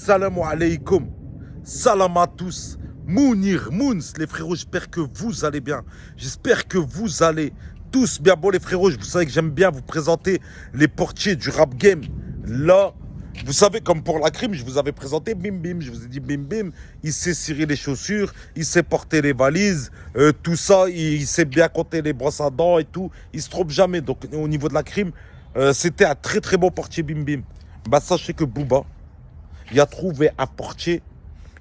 Salam alaikum. Salam à tous. Mounir, Mouns, les frérots, j'espère que vous allez bien. J'espère que vous allez tous bien. Bon, les frérots, vous savez que j'aime bien vous présenter les portiers du rap game. Là, vous savez, comme pour la crime, je vous avais présenté Bim Bim. Je vous ai dit Bim Bim, il sait cirer les chaussures, il sait porter les valises, tout ça, il sait bien compter les brosses à dents et tout. Il se trompe jamais. Donc, au niveau de la crime, c'était un très très bon portier Bim Bim. Bah, sachez que Booba, il a trouvé un portier.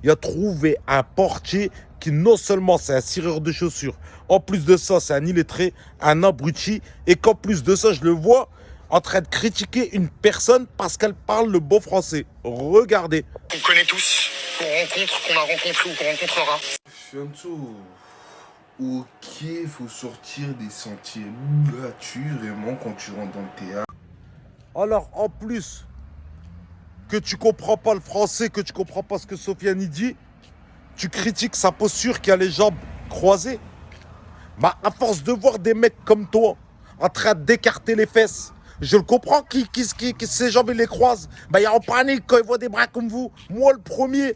Il a trouvé un portier qui non seulement c'est un cireur de chaussures, en plus de ça c'est un illettré, un abruti, et qu'en plus de ça je le vois en train de critiquer une personne parce qu'elle parle le bon français. Regardez. Qu'on connaît tous, qu'on rencontre, qu'on a rencontré ou qu'on rencontrera. Fianso, ok, faut sortir des sentiers battus vraiment quand tu rentres dans le théâtre. Alors en plus que tu comprends pas le français, que tu comprends pas ce que Sofiane dit, tu critiques sa posture qui a les jambes croisées. Bah, à force de voir des mecs comme toi en train d'écarter les fesses, je le comprends qui ses jambes ils les croisent. Bah, il est en panique quand il voit des bras comme vous. Moi, le premier.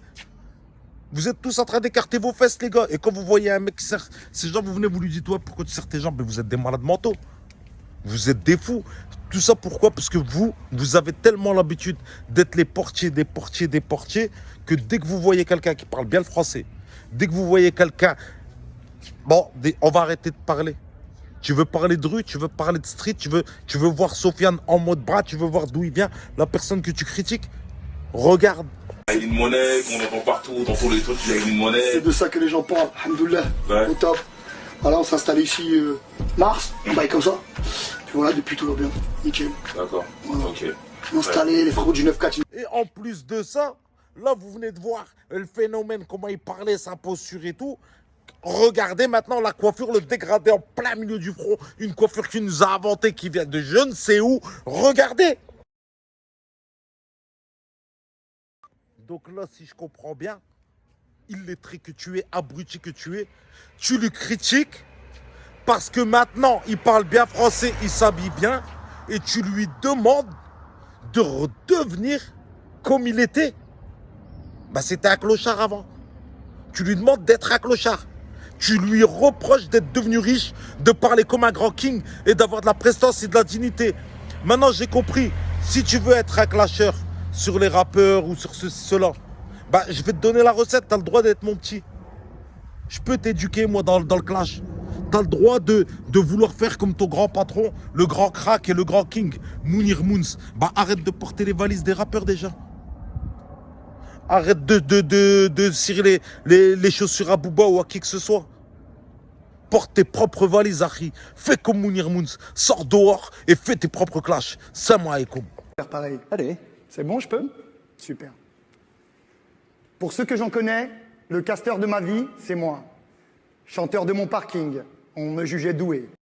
Vous êtes tous en train d'écarter vos fesses, les gars. Et quand vous voyez un mec qui serre ses jambes, vous venez, vous lui dites, ouais, pourquoi tu serres tes jambes? Mais vous êtes des malades mentaux. Vous êtes des fous. Tout ça pourquoi? Parce que vous avez tellement l'habitude d'être les portiers, que dès que vous voyez quelqu'un qui parle bien le français, dès que vous voyez quelqu'un... Bon, on va arrêter de parler. Tu veux parler de rue, tu veux parler de street, tu veux voir Sofiane en mode bras, tu veux voir d'où il vient, la personne que tu critiques. Regarde. Il y a une monnaie qu'on entend partout, dans tous les trucs, il y a une monnaie. C'est de ça que les gens parlent, alhamdoulilah, Ouais. au top. Voilà, on s'est installé ici mars, on baille comme ça. Puis voilà, depuis tout va bien, nickel. D'accord, Voilà. ok. Installé, les frérots du 9-4. Et en plus de ça, là, vous venez de voir le phénomène, comment il parlait, sa posture et tout. Regardez maintenant la coiffure, le dégradé en plein milieu du front. Une coiffure qu'il nous a inventée, qui vient de je ne sais où. Regardez. Donc là, si je comprends bien, illettré que tu es, abruti que tu lui critiques parce que maintenant, il parle bien français, il s'habille bien, et tu lui demandes de redevenir comme il était. Bah, c'était un clochard avant. Tu lui demandes d'être un clochard. Tu lui reproches d'être devenu riche, de parler comme un grand king et d'avoir de la prestance et de la dignité. Maintenant, j'ai compris. Si tu veux être un clasheur sur les rappeurs ou sur cela, bah, je vais te donner la recette. Tu as le droit d'être mon petit. Je peux t'éduquer, moi, dans le clash. Tu as le droit de vouloir faire comme ton grand patron, le grand crack et le grand king, Mounir Mouns. Bah, arrête de porter les valises des rappeurs déjà. Arrête de cirer les chaussures à Booba ou à qui que ce soit. Porte tes propres valises, Akhi. Fais comme Mounir Mouns. Sors dehors et fais tes propres clashs. Salam alaikum. Faire pareil. Allez, c'est bon, je peux? Super. Pour ceux que j'en connais, le casteur de ma vie, c'est moi. Chanteur de mon parking, on me jugeait doué.